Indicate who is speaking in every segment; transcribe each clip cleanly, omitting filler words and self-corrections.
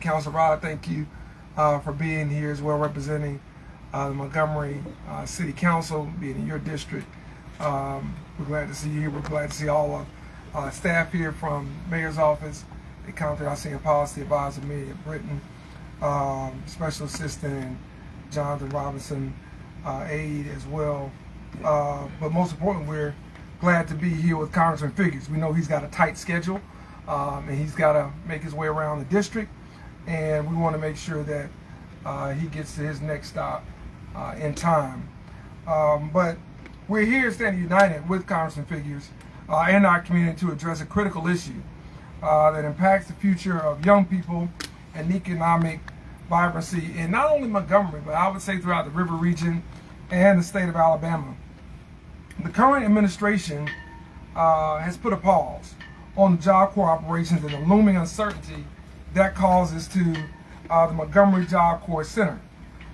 Speaker 1: Councilor Rod, thank you for being here as well, representing the Montgomery City Council, being in your district. We're glad to see you here. We're glad to see all of staff here from Mayor's Office, the County and Policy Advisor, Amelia Britton, Special Assistant Jonathan Robinson, aide as well. But most importantly, we're glad to be here with Congressman Figures. We know he's got a tight schedule, and he's got to make his way around the district, and we want to make sure that he gets to his next stop in time. But we're here standing united with Congressman Figures and our community to address a critical issue that impacts the future of young people and economic vibrancy in not only Montgomery, but I would say throughout the river region and the state of Alabama. The current administration has put a pause on the Job Corps operations and the looming uncertainty that causes to the Montgomery Job Corps Center.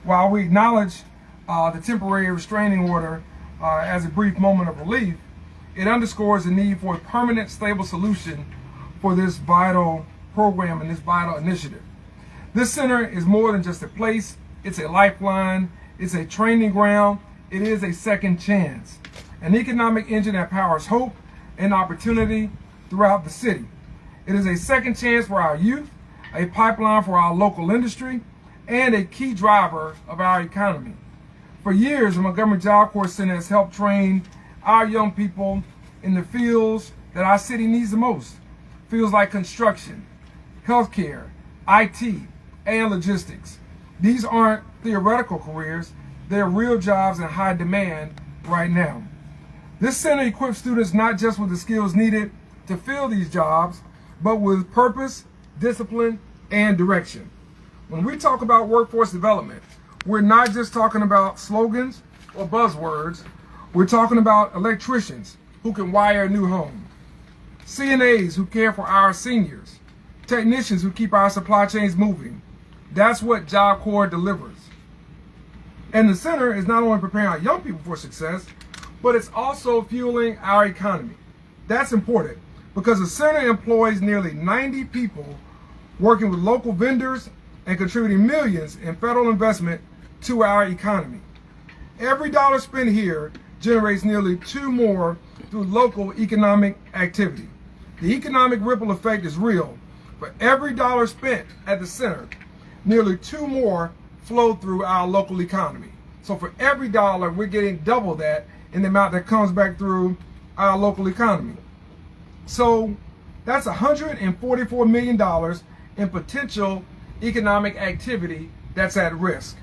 Speaker 1: While we acknowledge the temporary restraining order as a brief moment of relief, it underscores the need for a permanent, stable solution for this vital program and this vital initiative. This center is more than just a place, it's a lifeline, it's a training ground, it is a second chance, an economic engine that powers hope and opportunity throughout the city. It is a second chance for our youth, a pipeline for our local industry, and a key driver of our economy. For years, the Montgomery Job Corps Center has helped train our young people in the fields that our city needs the most. Fields like construction, healthcare, IT, and logistics. These aren't theoretical careers, they're real jobs in high demand right now. This center equips students not just with the skills needed to fill these jobs, but with purpose, discipline, and direction. When we talk about workforce development, we're not just talking about slogans or buzzwords, we're talking about electricians who can wire a new home, CNAs who care for our seniors, technicians who keep our supply chains moving. That's what Job Corps delivers. And the center is not only preparing our young people for success, but it's also fueling our economy. That's important because the center employs nearly 90 people working with local vendors and contributing millions in federal investment to our economy. Every dollar spent here generates nearly 2 more through local economic activity. The economic ripple effect is real. For every dollar spent at the center, nearly 2 more flow through our local economy. So for every dollar, we're getting double that in the amount that comes back through our local economy. So that's $144 million in potential economic activity that's at risk.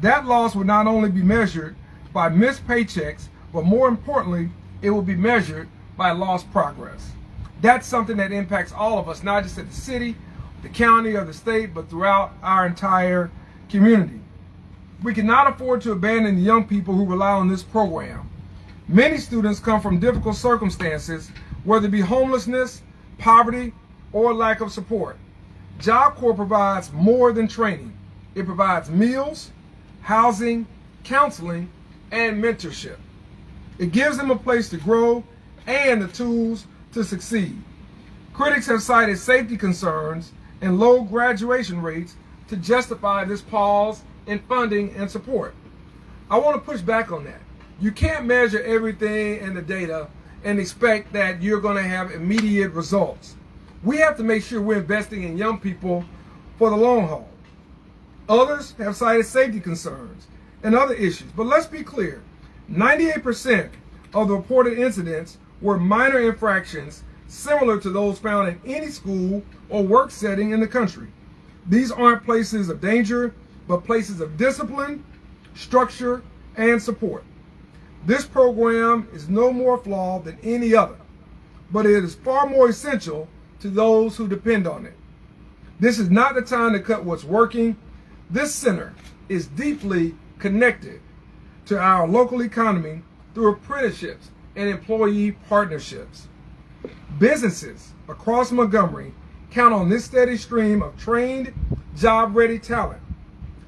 Speaker 1: That loss would not only be measured by missed paychecks, but more importantly, it will be measured by lost progress. That's something that impacts all of us, not just at the city, the county, or the state, but throughout our entire community. We cannot afford to abandon the young people who rely on this program. Many students come from difficult circumstances, whether it be homelessness, poverty, or lack of support. Job Corps provides more than training. It provides meals, housing, counseling, and mentorship. It gives them a place to grow and the tools to succeed. Critics have cited safety concerns and low graduation rates to justify this pause in funding and support. I want to push back on that. You can't measure everything in the data and expect that you're going to have immediate results. We have to make sure we're investing in young people for the long haul. Others have cited safety concerns and other issues, but let's be clear. 98% of the reported incidents were minor infractions similar to those found in any school or work setting in the country. These aren't places of danger, but places of discipline, structure, and support. This program is no more flawed than any other, but it is far more essential to those who depend on it. This is not the time to cut what's working. This center is deeply connected to our local economy through apprenticeships and employee partnerships. Businesses across Montgomery count on this steady stream of trained, job-ready talent.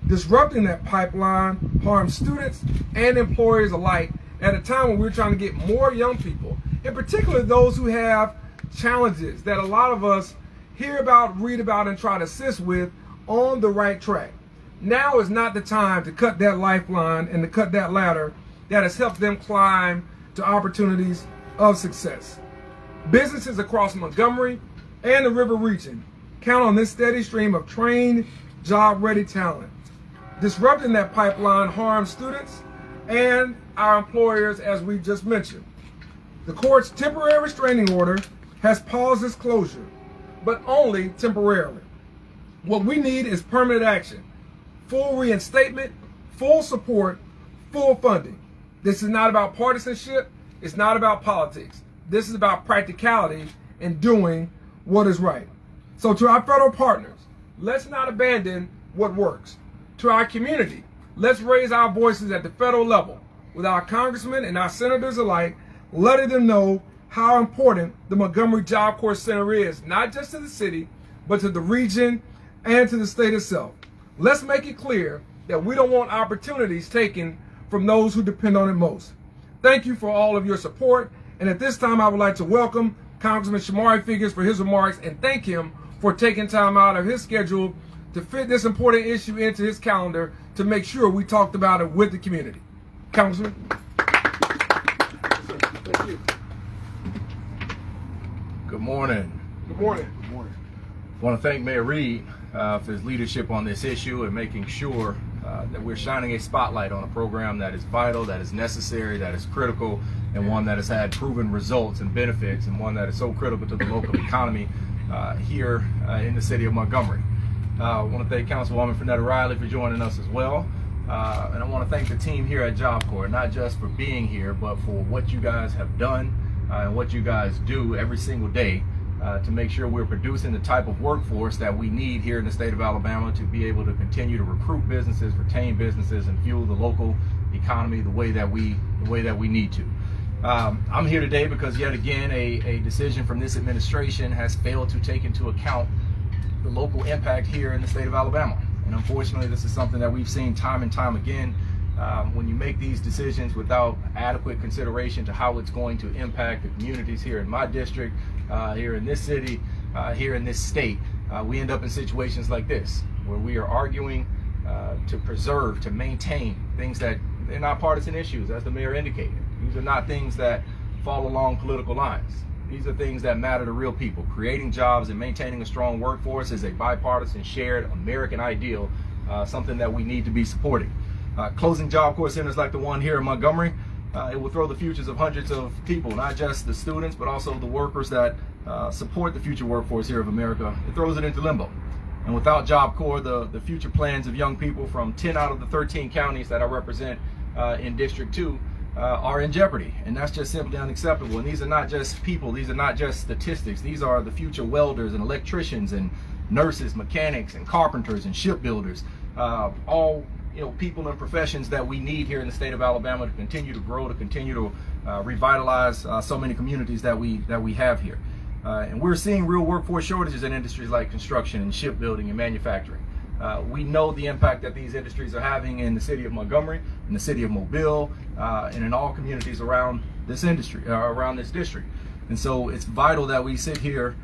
Speaker 1: Disrupting that pipeline harms students and employers alike at a time when we're trying to get more young people, in particular those who have challenges that a lot of us hear about, read about, and try to assist with on the right track. Now is not the time to cut that lifeline and to cut that ladder that has helped them climb to opportunities of success. Businesses across Montgomery and the River region count on this steady stream of trained, job-ready talent. Disrupting that pipeline harms students and our employers, as we just mentioned. The court's temporary restraining order has paused this closure, but only temporarily. What we need is permanent action, full reinstatement, full support, full funding. This is not about partisanship. It's not about politics. This is about practicality and doing what is right. So to our federal partners, let's not abandon what works. To our community, let's raise our voices at the federal level with our congressmen and our senators alike, letting them know how important the Montgomery Job Corps Center is, not just to the city, but to the region and to the state itself. Let's make it clear that we don't want opportunities taken from those who depend on it most. Thank you for all of your support. And at this time, I would like to welcome Congressman Shomari Figures for his remarks and thank him for taking time out of his schedule to fit this important issue into his calendar to make sure we talked about it with the community. Congressman. Thank you.
Speaker 2: Good morning.
Speaker 1: Good morning.
Speaker 2: Good morning. I want to thank Mayor Reed for his leadership on this issue and making sure that we're shining a spotlight on a program that is vital, that is necessary, that is critical, and one that has had proven results and benefits, and one that is so critical to the local economy here in the city of Montgomery. I want to thank Councilwoman Fernetta Riley for joining us as well. And I want to thank the team here at Job Corps, not just for being here, but for what you guys have done and what you guys do every single day to make sure we're producing the type of workforce that we need here in the state of Alabama to be able to continue to recruit businesses, retain businesses, and fuel the local economy the way that we need to. I'm here today because yet again a decision from this administration has failed to take into account the local impact here in the state of Alabama. And unfortunately, this is something that we've seen time and time again. When you make these decisions without adequate consideration to how it's going to impact the communities here in my district, here in this city, here in this state, we end up in situations like this, where we are arguing to preserve, to maintain things that they're not partisan issues, as the mayor indicated. These are not things that fall along political lines. These are things that matter to real people. Creating jobs and maintaining a strong workforce is a bipartisan, shared American ideal, something that we need to be supporting. Closing Job Corps centers like the one here in Montgomery, it will throw the futures of hundreds of people, not just the students, but also the workers that support the future workforce here of America. It throws it into limbo. And without Job Corps, the future plans of young people from 10 out of the 13 counties that I represent in District 2 are in jeopardy. And that's just simply unacceptable. And these are not just people, these are not just statistics. These are the future welders and electricians and nurses, mechanics and carpenters and shipbuilders, all people and professions that we need here in the state of Alabama to continue to grow, to continue to revitalize so many communities that we have here. And we're seeing real workforce shortages in industries like construction and shipbuilding and manufacturing. We know the impact that these industries are having in the city of Montgomery, in the city of Mobile, and in all communities around this industry, around this district. And so it's vital that we sit here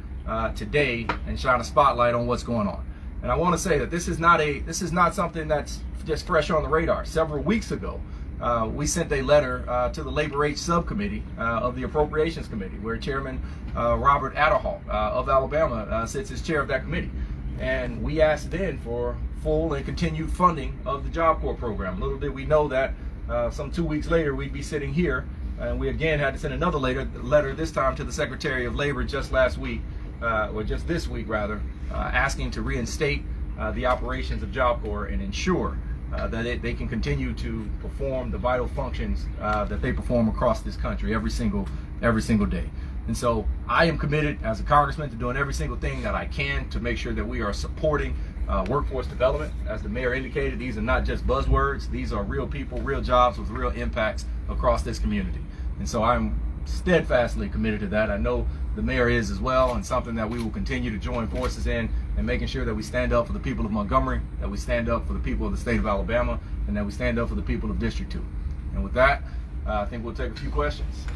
Speaker 2: today and shine a spotlight on what's going on. And I want to say that this is not something that's just fresh on the radar. Several weeks ago, we sent a letter to the Labor H Subcommittee of the Appropriations Committee, where Chairman Robert Adderhall of Alabama sits as chair of that committee. And we asked then for full and continued funding of the Job Corps program. Little did we know that some 2 weeks later we'd be sitting here, and we again had to send another letter, this time to the Secretary of Labor just last week, or just this week rather, asking to reinstate the operations of Job Corps and ensure that they can continue to perform the vital functions that they perform across this country every single day. And so I am committed as a congressman to doing every single thing that I can to make sure that we are supporting workforce development. As the mayor indicated, these are not just buzzwords. These are real people, real jobs with real impacts across this community. And so I'm steadfastly committed to that. I know the mayor is as well, and something that we will continue to join forces in, and making sure that we stand up for the people of Montgomery, that we stand up for the people of the state of Alabama, and that we stand up for the people of District 2. And with that, I think we'll take a few questions.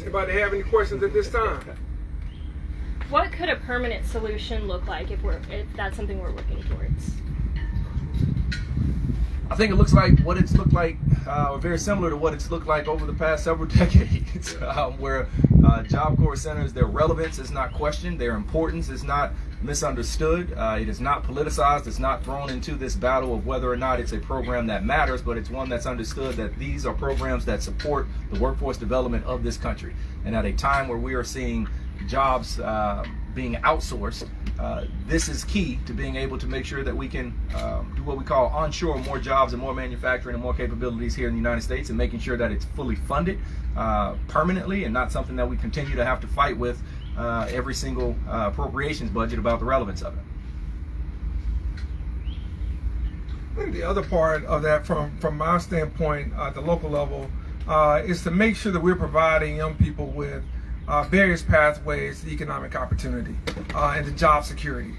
Speaker 1: Anybody have any questions at this time?
Speaker 3: What could a permanent solution look like if that's something we're working towards?
Speaker 2: I think it looks like what it's looked like, very similar to what it's looked like over the past several decades, where Job Corps centers, their relevance is not questioned, their importance is not misunderstood, it is not politicized, it's not thrown into this battle of whether or not it's a program that matters, but it's one that's understood that these are programs that support the workforce development of this country. And at a time where we are seeing jobs being outsourced, this is key to being able to make sure that we can do what we call onshore more jobs and more manufacturing and more capabilities here in the United States, and making sure that it's fully funded permanently and not something that we continue to have to fight with every single appropriations budget about the relevance of it.
Speaker 1: I think the other part of that, from my standpoint at the local level, is to make sure that we're providing young people with various pathways to economic opportunity and to job security.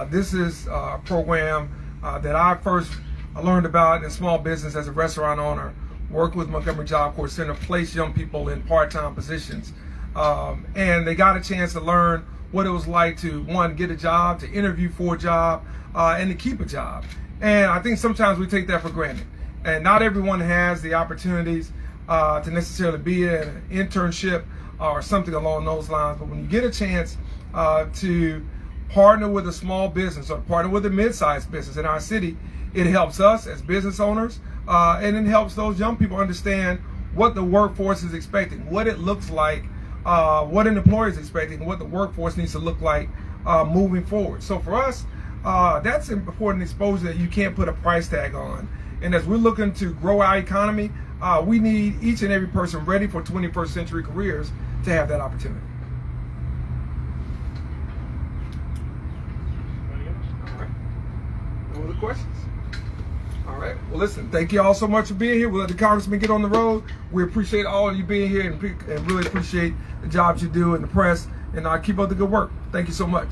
Speaker 1: This is a program that I first learned about in small business as a restaurant owner, worked with Montgomery Job Corps Center, placed young people in part-time positions. And they got a chance to learn what it was like to, one, get a job, to interview for a job, and to keep a job. And I think sometimes we take that for granted. And not everyone has the opportunities to necessarily be in an internship or something along those lines. But when you get a chance to partner with a small business or partner with a mid-sized business in our city, it helps us as business owners, and it helps those young people understand what the workforce is expecting, what it looks like, what an employer is expecting, what the workforce needs to look like moving forward. So for us, that's important exposure that you can't put a price tag on. And as we're looking to grow our economy, we need each and every person ready for 21st century careers to have that opportunity. All right. No other questions? All right. Well, listen, thank you all so much for being here. We'll let the Congressman get on the road. We appreciate all of you being here and really appreciate the jobs you do in the press. And keep up the good work. Thank you so much.